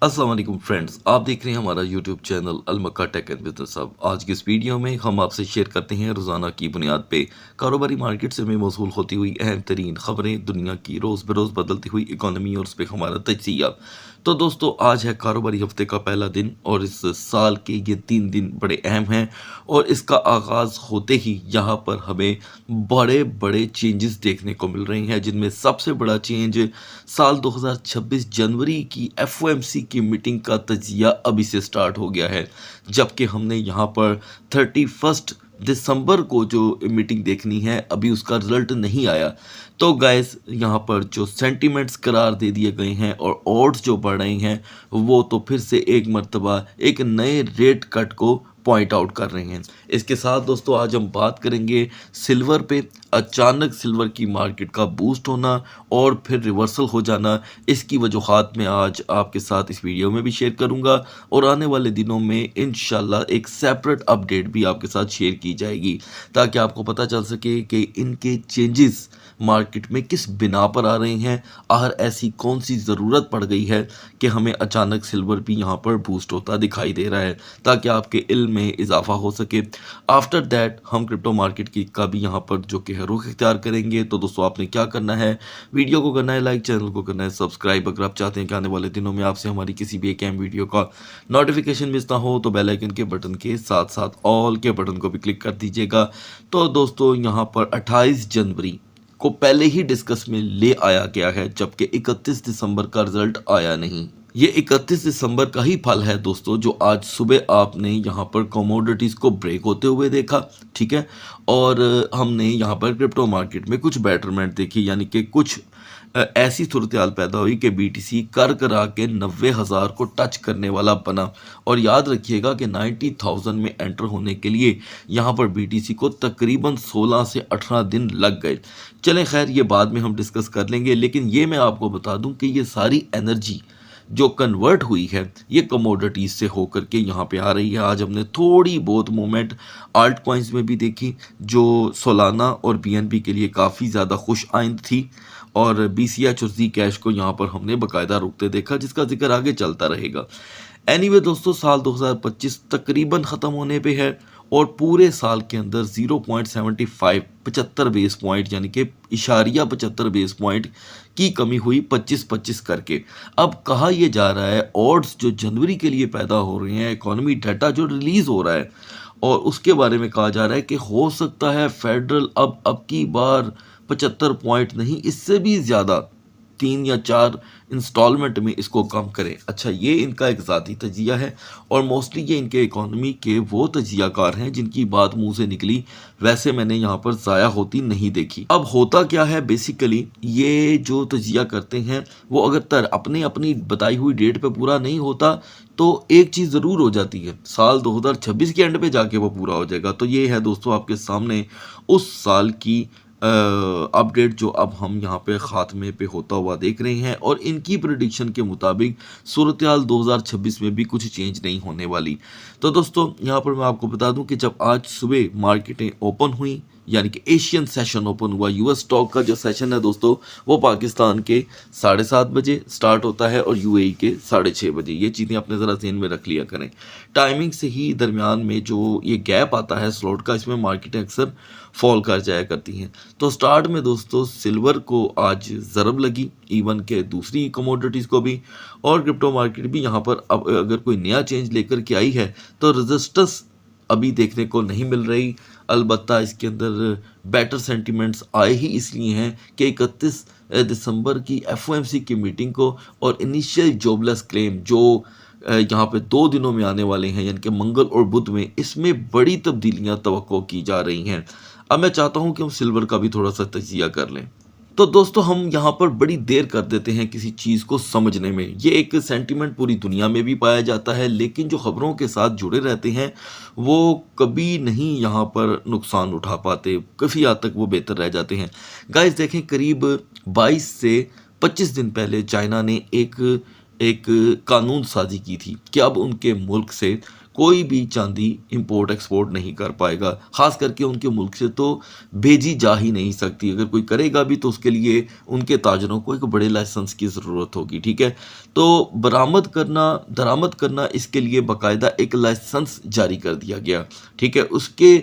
अस्सलाम वालेकुम फ्रेंड्स, आप देख रहे हैं हमारा यूट्यूब चैनल अलमक्का टेक एंड बिजनेस हब। आज की इस वीडियो में हम आपसे शेयर करते हैं रोज़ाना की बुनियाद पे कारोबारी मार्केट से में मौसूल होती हुई अहम तरीन खबरें, दुनिया की रोज़ बरोज़ बदलती हुई इकॉनमी और उस पर हमारा तजिया। तो दोस्तों, आज है कारोबारी हफ्ते का पहला दिन और इस साल के ये 3 दिन बड़े अहम हैं और इसका आगाज़ होते ही यहाँ पर हमें बड़े बड़े चेंजेस देखने को मिल रहे हैं, जिनमें सबसे बड़ा चेंज साल 2026 जनवरी की एफओएमसी की मीटिंग का तजिया अभी से स्टार्ट हो गया है। जबकि हमने यहाँ पर 31 दिसंबर को जो मीटिंग देखनी है, अभी उसका रिजल्ट नहीं आया। तो गाइस, यहाँ पर जो सेंटीमेंट्स करार दे दिए गए हैं और ऑड्स जो बढ़ रहे हैं, वो तो फिर से एक मर्तबा एक नए रेट कट को पॉइंट आउट कर रहे हैं। इसके साथ दोस्तों, आज हम बात करेंगे सिल्वर पे। अचानक सिल्वर की मार्केट का बूस्ट होना और फिर रिवर्सल हो जाना, इसकी वजूहात मैं आज आपके साथ इस वीडियो में भी शेयर करूंगा और आने वाले दिनों में इंशाल्लाह एक सेपरेट अपडेट भी आपके साथ शेयर की जाएगी, ताकि आपको पता चल सके कि इनके चेंजेस मार्केट में किस बिना पर आ रहे हैं। आखिर ऐसी कौन सी ज़रूरत पड़ गई है कि हमें अचानक सिल्वर भी यहाँ पर बूस्ट होता दिखाई दे रहा है, ताकि आपके इल्म में इजाफा हो सके। आफ्टर दैट हम क्रिप्टो मार्केट की का भी यहाँ पर जो कि है रुख इख्तियार करेंगे। तो दोस्तों, आपने क्या करना है, वीडियो को करना है लाइक, चैनल को करना है सब्सक्राइब। अगर आप चाहते हैं कि आने वाले दिनों में आपसे हमारी किसी भी एक अहम वीडियो का नोटिफिकेशन मिस ना हो, तो बेल आइकन के बटन के साथ साथ ऑल के बटन को भी क्लिक कर दीजिएगा। तो दोस्तों, यहाँ पर 28 जनवरी को पहले ही डिस्कस में ले आया गया है, जबकि 31 दिसंबर का रिजल्ट आया नहीं। ये 31 दिसंबर का ही फल है दोस्तों, जो आज सुबह आपने यहाँ पर कमोडिटीज़ को ब्रेक होते हुए देखा, ठीक है। और हमने यहाँ पर क्रिप्टो मार्केट में कुछ बेटरमेंट देखी, यानी कि कुछ ऐसी सूरत हाल पैदा हुई कि बीटीसी कर करा के 90,000 को टच करने वाला बना। और याद रखिएगा कि 90,000 में एंटर होने के लिए यहाँ पर बीटीसी को तकरीबन 16 से 18 दिन लग गए। चलें, खैर ये बाद में हम डिस्कस कर लेंगे, लेकिन ये मैं आपको बता दूं कि ये सारी एनर्जी जो कन्वर्ट हुई है, ये कमोडिटीज़ से होकर के यहाँ पे आ रही है। आज हमने थोड़ी बहुत मूवमेंट आल्ट कॉइन्स में भी देखी, जो सोलाना और बीएनबी के लिए काफ़ी ज़्यादा खुश आइंद थी। और बीसीएच और जी कैश को यहाँ पर हमने बाकायदा रुकते देखा, जिसका जिक्र आगे चलता रहेगा। एनीवे दोस्तों, साल 2025 तकरीबन ख़त्म होने पे है और पूरे साल के अंदर 0.75 बेस पॉइंट, यानी कि इशारिया 75 बेस पॉइंट की कमी हुई 25-25 करके। अब कहा यह जा रहा है, ऑड्स जो जनवरी के लिए पैदा हो रहे हैं, इकोनॉमी डाटा जो रिलीज़ हो रहा है, और उसके बारे में कहा जा रहा है कि हो सकता है फेडरल अब की बार 75 पॉइंट नहीं, इससे भी ज़्यादा 3 या 4 इंस्टॉलमेंट में इसको कम करें। अच्छा, ये इनका एक ज़ाती तजिया है और मोस्टली ये इनके इकोनॉमी के वो तजियाकार हैं जिनकी बात मुंह से निकली वैसे मैंने यहाँ पर ज़ाया होती नहीं देखी। अब होता क्या है, बेसिकली ये जो तजिया करते हैं वो अगर अपनी बताई हुई डेट पे पूरा नहीं होता, तो एक चीज़ ज़रूर हो जाती है, साल 2026 के एंड पे जाके वो पूरा हो जाएगा। तो ये है दोस्तों आपके सामने उस साल की अपडेट जो अब हम यहाँ पे ख़ात्मे पे होता हुआ देख रहे हैं। और इनकी प्रेडिक्शन के मुताबिक सूरत हाल 2026 में भी कुछ चेंज नहीं होने वाली। तो दोस्तों, यहाँ पर मैं आपको बता दूं कि जब आज सुबह मार्केटें ओपन हुई, यानी कि एशियन सेशन ओपन हुआ, यूएस स्टॉक का जो सेशन है दोस्तों, वो पाकिस्तान के 7:30 बजे स्टार्ट होता है और यूएई के 6:30 बजे। ये चीज़ें अपने ज़रा ज़हन में रख लिया करें। टाइमिंग से ही दरमियान में जो ये गैप आता है स्लॉट का, इसमें मार्केटें अक्सर फॉल कर जाया करती हैं। तो स्टार्ट में दोस्तों सिल्वर को आज ज़रब लगी, इवन के दूसरी कमोडिटीज़ को भी, और क्रिप्टो मार्केट भी यहाँ पर अब अगर कोई नया चेंज लेकर के आई है तो रेजिस्टेंस अभी देखने को नहीं मिल रही। अलबत्ता इसके अंदर बेटर सेंटिमेंट्स आए ही इसलिए हैं कि 31 दिसंबर की एफओएमसी की मीटिंग को और इनिशियल जॉबलेस क्लेम जो यहाँ पे 2 दिनों में आने वाले हैं, यानी कि मंगल और बुध में, इसमें बड़ी तब्दीलियाँ तवक्को की जा रही हैं। अब मैं चाहता हूँ कि हम सिल्वर का भी थोड़ा सा तजिया कर लें। तो दोस्तों, हम यहाँ पर बड़ी देर कर देते हैं किसी चीज़ को समझने में। ये एक सेंटीमेंट पूरी दुनिया में भी पाया जाता है, लेकिन जो खबरों के साथ जुड़े रहते हैं वो कभी नहीं यहाँ पर नुकसान उठा पाते, काफ़ी हद तक वो बेहतर रह जाते हैं। गाइस देखें, करीब 22 से 25 दिन पहले चाइना ने एक कानून साजी की थी कि अब उनके मुल्क से कोई भी चांदी इंपोर्ट एक्सपोर्ट नहीं कर पाएगा, ख़ास करके उनके मुल्क से तो भेजी जा ही नहीं सकती। अगर कोई करेगा भी तो उसके लिए उनके ताजरों को एक बड़े लाइसेंस की ज़रूरत होगी, ठीक है। तो दरामद करना इसके लिए बाकायदा एक लाइसेंस जारी कर दिया गया, ठीक है। उसके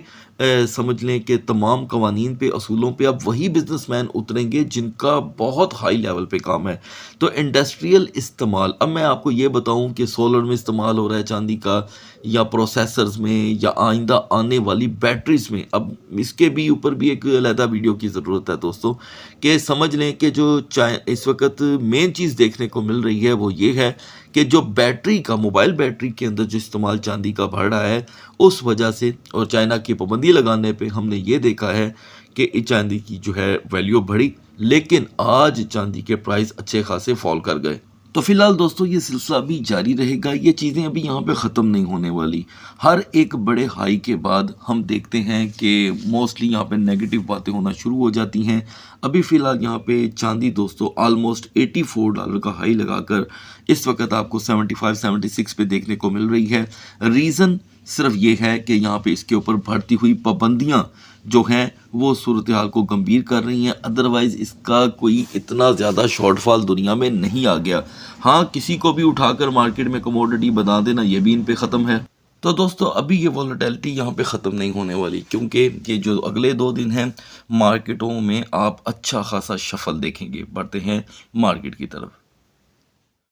समझ लें कि तमाम कवानीन पे, असूलों पे अब वही बिजनेसमैन उतरेंगे जिनका बहुत हाई लेवल पे काम है। तो इंडस्ट्रियल इस्तेमाल, अब मैं आपको ये बताऊं कि सोलर में इस्तेमाल हो रहा है चांदी का, या प्रोसेसर्स में, या आइंदा आने वाली बैटरीज में, अब इसके भी ऊपर भी एक अलहदा वीडियो की ज़रूरत है दोस्तों। कि समझ लें कि जो इस वक्त मेन चीज़ देखने को मिल रही है वो ये है कि जो बैटरी का, मोबाइल बैटरी के अंदर जो इस्तेमाल चांदी का बढ़ रहा है, उस वजह से और चाइना की पाबंदी लगाने पे हमने ये देखा है कि इस चांदी की जो है वैल्यू बढ़ी, लेकिन आज चांदी के प्राइस अच्छे खासे फॉल कर गए। तो फिलहाल दोस्तों ये सिलसिला अभी जारी रहेगा, ये चीज़ें अभी यहाँ पे ख़त्म नहीं होने वाली। हर एक बड़े हाई के बाद हम देखते हैं कि मोस्टली यहाँ पे नेगेटिव बातें होना शुरू हो जाती हैं। अभी फ़िलहाल यहाँ पे चांदी दोस्तों ऑलमोस्ट $84 का हाई लगाकर इस वक्त आपको 75-76 पे देखने को मिल रही है। रीज़न सिर्फ ये है कि यहाँ पे इसके ऊपर बढ़ती हुई पाबंदियाँ जो हैं वो सूरत हाल को गंभीर कर रही हैं। अदरवाइज़ इसका कोई इतना ज़्यादा शॉर्टफॉल दुनिया में नहीं आ गया। हाँ, किसी को भी उठाकर मार्केट में कमोडिटी बना देना, ये भी इन पे ख़त्म है। तो दोस्तों अभी ये वॉलेटिलिटी यहाँ पे ख़त्म नहीं होने वाली, क्योंकि ये जो अगले 2 दिन हैं मार्केटों में आप अच्छा खासा शफल देखेंगे। बढ़ते हैं मार्केट की तरफ।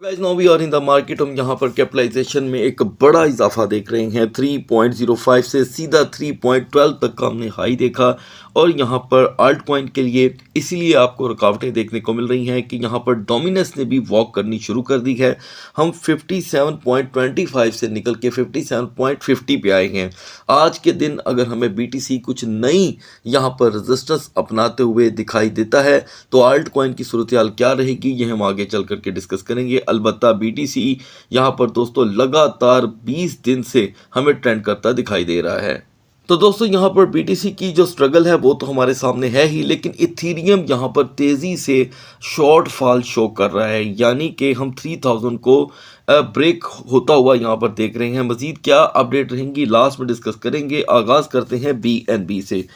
Guys now we are in the market. हम यहाँ पर कैपिटलाइजेशन में एक बड़ा इजाफा देख रहे हैं। 3.05 से सीधा 3.12 तक का हमने हाई देखा, और यहाँ पर आल्ट कॉइन के लिए इसीलिए आपको रुकावटें देखने को मिल रही हैं कि यहाँ पर डोमिनेंस ने भी वॉक करनी शुरू कर दी है। हम 57.25 से निकल के 57.50 पे आए हैं। आज के दिन अगर हमें बीटीसी कुछ नई यहाँ पर रेजिस्टेंस अपनाते हुए दिखाई देता है तो आल्ट कॉइन की सूरत हाल क्या रहेगी, ये हम आगे चल करके डिस्कस करेंगे। अलबत्ता बीटीसी यहाँ पर दोस्तों लगातार 20 दिन से हमें ट्रेंड करता दिखाई दे रहा है। तो दोस्तों यहाँ पर बीटीसी की जो स्ट्रगल है वो तो हमारे सामने है ही, लेकिन इथीरियम यहाँ पर तेज़ी से शॉर्ट फॉल शो कर रहा है, यानी कि हम 3000 को ब्रेक होता हुआ यहाँ पर देख रहे हैं। मज़ीद क्या अपडेट रहेंगी लास्ट में डिस्कस करेंगे। आगाज़ करते हैं BNB से।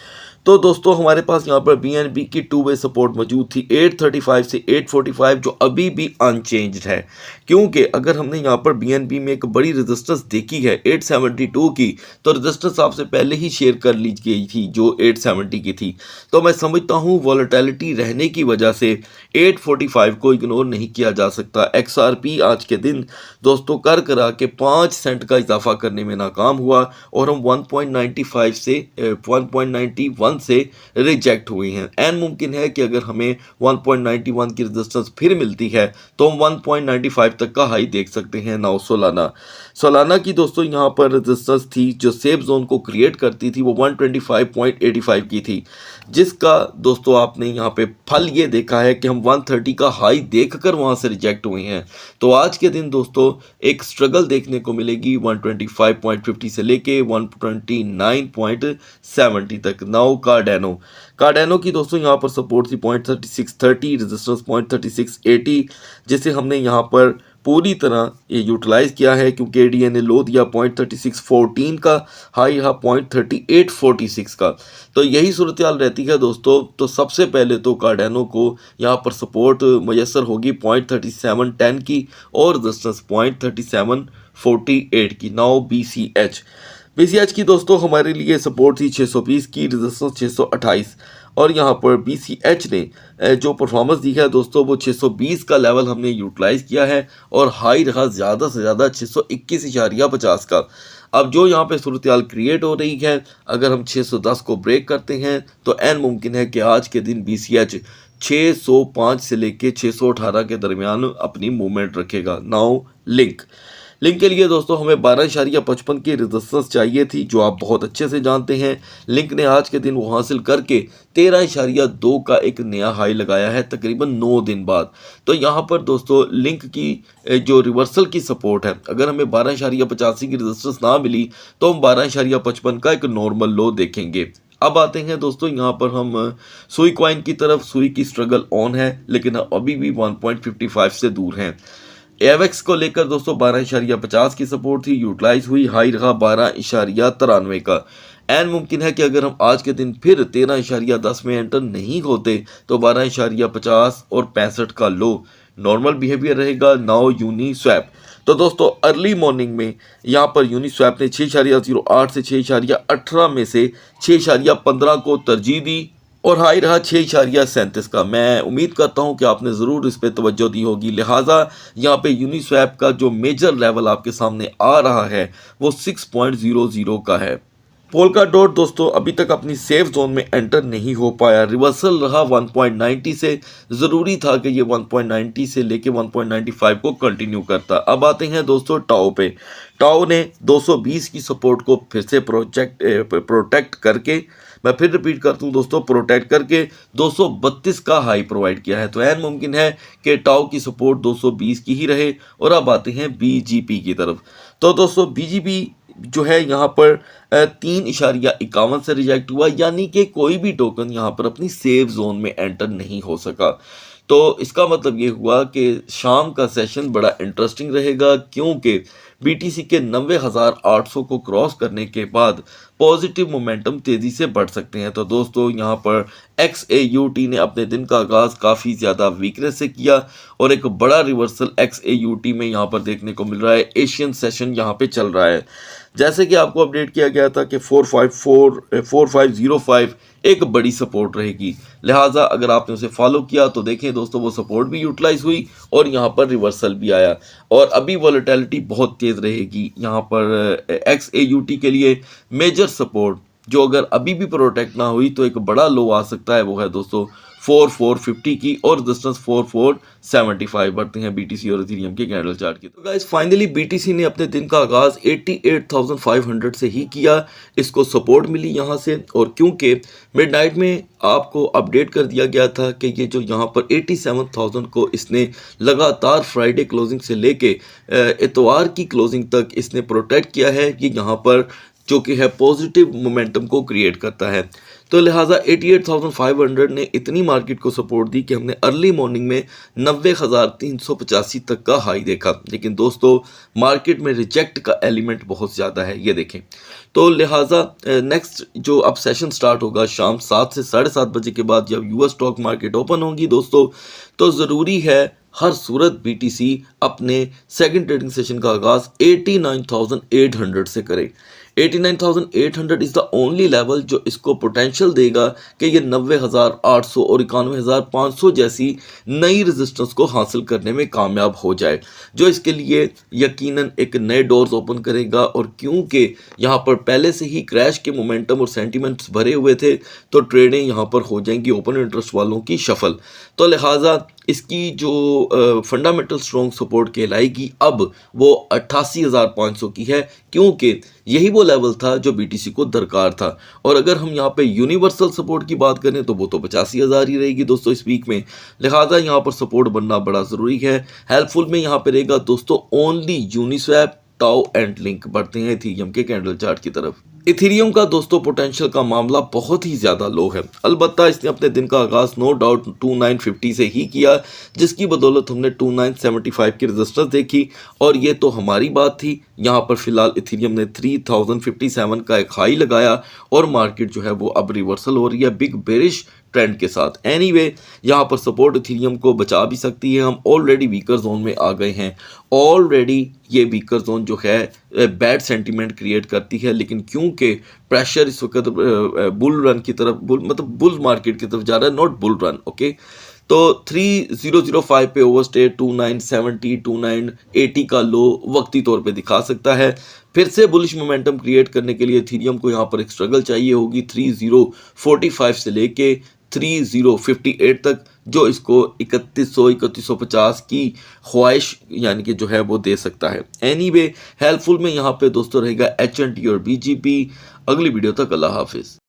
तो दोस्तों हमारे पास यहाँ पर BNB की 2 वे सपोर्ट मौजूद थी 835 से 845, जो अभी भी अनचेंज्ड है, क्योंकि अगर हमने यहाँ पर BNB में एक बड़ी रेजिस्टेंस देखी है 872 की, तो रेजिस्टेंस आपसे पहले ही शेयर कर ली गई थी जो 870 की थी। तो मैं समझता हूँ वॉलेटिलिटी रहने की वजह से 845 को इग्नोर नहीं किया जा सकता। XRP आज के दिन दोस्तों कर करा के 5 सेंट का इजाफा करने में नाकाम हुआ, और हम 1.95 से 1.91 से रिजेक्ट हुई हैं। एन मुमकिन है कि अगर हमें 1.91 की रेजिस्टेंस फिर मिलती है तो हम 1.95 तक का हाई देख सकते हैं। नाउ सोलाना की दोस्तों यहाँ पर रेजिस्टेंस थी जो सेफ जोन को क्रिएट करती थी, वो 125.85 की थी, जिसका दोस्तों आपने यहाँ पे फल ये देखा है कि हम 130 का हाई देखकर वहाँ से रिजेक्ट हुए हैं। तो आज के दिन दोस्तों एक स्ट्रगल देखने को मिलेगी 125.50 से लेके 129.70 तक। नाउ कार्डेनो की दोस्तों यहाँ पर सपोर्ट थी 0.3630, रेजिस्टेंस 0.3680, जिसे हमने यहाँ पर पूरी तरह ये यूटिलाइज़ किया है, क्योंकि एडीए ने लो दिया 0.3614 का, हाई रहा 0.3846 का। तो यही सूरत हाल रहती है दोस्तों। तो सबसे पहले तो कार्डेनो को यहाँ पर सपोर्ट मैसर होगी 0.3710 की, और रेजिस्टेंस 0.3748 की। नाउ BCH की दोस्तों हमारे लिए सपोर्ट थी 620 की, रेजिस्टेंस 628, और यहाँ पर BCH ने जो परफॉर्मेंस दी है दोस्तों वो 620 का लेवल हमने यूटिलाइज़ किया है, और हाई रहा ज़्यादा से ज़्यादा 621.50 का। अब जो यहाँ पे सूरत हाल क्रिएट हो रही है, अगर हम 610 को ब्रेक करते हैं तो एन मुमकिन है कि आज के दिन BCH 605 से लेके 618 के दरमियान अपनी मूवमेंट रखेगा। नाउ लिंक के लिए दोस्तों हमें 12.55 की रेजिस्टेंस चाहिए थी, जो आप बहुत अच्छे से जानते हैं। लिंक ने आज के दिन वो हासिल करके 13.2 का एक नया हाई लगाया है तकरीबन 9 दिन बाद। तो यहाँ पर दोस्तों लिंक की जो रिवर्सल की सपोर्ट है, अगर हमें 12.85 की रेजिस्टेंस ना मिली तो हम 12.55 का एक नॉर्मल लो देखेंगे। अब आते हैं दोस्तों यहाँ पर हम सुई कॉइन की तरफ। सुई की स्ट्रगल ऑन है, लेकिन अभी भी 1.55 से दूर हैं। एवेक्स को लेकर दोस्तों 12.50 की सपोर्ट थी, यूटिलाइज हुई, हाई रहा 12.93 का। एन मुमकिन है कि अगर हम आज के दिन फिर 13.10 में एंटर नहीं होते तो 12.50 और 65 का लो नॉर्मल बिहेवियर रहेगा। नाउ यूनी स्वैप, तो दोस्तों अर्ली मॉर्निंग में यहाँ पर यूनी स्वैप ने 6.08 से 6.18 में से 6.15 को तरजीह दी और हाई रहा 6.37 का। मैं उम्मीद करता हूँ कि आपने ज़रूर इस पर तवज्जो दी होगी, लिहाजा यहाँ पे यूनी स्वैप का जो मेजर लेवल आपके सामने आ रहा है वो 6.00 का है। पोल्का डॉट दोस्तों अभी तक अपनी सेफ जोन में एंटर नहीं हो पाया, रिवर्सल रहा 1.90 से, ज़रूरी था कि ये 1.90 से लेके 1.95 को कंटिन्यू करता। अब आते हैं दोस्तों टाओ पे। टाओ ने 220 की सपोर्ट को फिर से प्रोटेक्ट करके, मैं फिर रिपीट करता हूँ दोस्तों, प्रोटेक्ट करके 232 का हाई प्रोवाइड किया है। तो ऐन मुमकिन है कि टाओ की सपोर्ट 220 की ही रहे। और अब आते हैं बीजीपी की तरफ। तो दोस्तों बीजीपी जो है यहाँ पर 3.51 से रिजेक्ट हुआ, यानी कि कोई भी टोकन यहाँ पर अपनी सेफ जोन में एंटर नहीं हो सका। तो इसका मतलब ये हुआ कि शाम का सेशन बड़ा इंटरेस्टिंग रहेगा, क्योंकि बीटीसी के 90,800 को क्रॉस करने के बाद पॉजिटिव मोमेंटम तेज़ी से बढ़ सकते हैं। तो दोस्तों यहाँ पर XAUT ने अपने दिन का आगाज़ काफ़ी ज़्यादा वीकनेस से किया और एक बड़ा रिवर्सल XAUT में यहाँ पर देखने को मिल रहा है। एशियन सेशन यहाँ पे चल रहा है, जैसे कि आपको अपडेट किया गया था कि 4505 एक बड़ी सपोर्ट रहेगी, लिहाजा अगर आपने उसे फॉलो किया तो देखें दोस्तों वो सपोर्ट भी यूटिलाइज हुई और यहाँ पर रिवर्सल भी आया। और अभी वॉलेटिलिटी बहुत तेज़ रहेगी यहाँ पर XAUT के लिए। मेजर सपोर्ट जो अगर अभी भी प्रोटेक्ट ना हुई तो एक बड़ा लो आ सकता है, वो है दोस्तों 4450 की और रेजिस्टेंस 4475। बढ़ते हैं बीटीसी और इथेरियम के कैंडल चार्ट की। तो गाइस फाइनली बीटीसी ने अपने दिन का आगाज 88,500 से ही किया, इसको सपोर्ट मिली यहाँ से। और क्योंकि मिडनाइट में आपको अपडेट कर दिया गया था कि ये जो यहाँ पर 87,000 को इसने लगातार फ्राइडे क्लोजिंग से लेके इतवार की क्लोजिंग तक इसने प्रोटेक्ट किया है, ये यहाँ पर जो कि है पॉजिटिव मोमेंटम को क्रिएट करता है। तो लिहाजा 88,500 ने इतनी मार्केट को सपोर्ट दी कि हमने अर्ली मॉर्निंग में 90,385 तक का हाई देखा। लेकिन दोस्तों मार्केट में रिजेक्ट का एलिमेंट बहुत ज़्यादा है, ये देखें। तो लिहाजा नेक्स्ट जो अब सेशन स्टार्ट होगा शाम 7 से 7:30 बजे के बाद, जब यूएस स्टॉक मार्केट ओपन होगी दोस्तों, तो ज़रूरी है हर सूरत बीटीसी अपने सेकंड ट्रेडिंग सेशन का आगाज़ 89,800 से करे। 89,800 इज़ द ओनली लेवल जो इसको पोटेंशियल देगा कि ये 90,800 और 91,500 जैसी नई रेजिस्टेंस को हासिल करने में कामयाब हो जाए, जो इसके लिए यकीनन एक नए डोर्स ओपन करेगा। और क्योंकि यहाँ पर पहले से ही क्रैश के मोमेंटम और सेंटिमेंट्स भरे हुए थे, तो ट्रेडें यहाँ पर हो जाएंगी ओपन इंटरेस्ट वालों की शफल। तो लिहाजा इसकी जो फंडामेंटल स्ट्रॉन्ग सपोर्ट कहलाएगी अब वो 88,500 की है, क्योंकि यही वो लेवल था जो बीटीसी को दरकार था। और अगर हम यहाँ पे यूनिवर्सल सपोर्ट की बात करें तो वो तो 85,000 ही रहेगी दोस्तों इस वीक में। लिहाजा यहाँ पर सपोर्ट बनना बड़ा ज़रूरी है। हेल्पफुल में यहाँ पे रहेगा दोस्तों only Uniswap, tau and link. बढ़ते हैं इथेरियम के कैंडल चार्ट की तरफ। इथेरियम का दोस्तों पोटेंशियल का मामला बहुत ही ज़्यादा लो है। अलबत्ता इसने अपने दिन का आगाज़ नो डाउट 2950 से ही किया, जिसकी बदौलत हमने 2975 की रेजिस्टेंस देखी। और ये तो हमारी बात थी। यहाँ पर फिलहाल इथेरियम ने 3057 का एक हाई लगाया और मार्केट जो है वो अब रिवर्सल हो रही है बिग बेरिश ट्रेंड के साथ। एनीवे यहाँ पर सपोर्ट इथेरियम को बचा भी सकती है। हम ऑलरेडी वीकर जोन में आ गए हैं। ऑलरेडी ये वीकर जोन जो है बैड सेंटीमेंट क्रिएट करती है, लेकिन क्योंकि प्रेशर इस वक्त बुल रन की तरफ, बुल मार्केट की तरफ जा रहा है, नॉट बुल रन, ओके। तो 3005 पे ओवरस्टे 2970 2980 का लो वक्ती तौर पे दिखा सकता है। फिर से बुलिश मोमेंटम क्रिएट करने के लिए इथेरियम को यहाँ पर एक स्ट्रगल चाहिए होगी 3045 से लेके 3058 तक, जो इसको 3150 की ख्वाहिश यानी कि जो है वो दे सकता है। एनीवे हेल्पफुल में यहाँ पे दोस्तों रहेगा HNT और BGP। अगली वीडियो तक अल्लाह हाफिज़।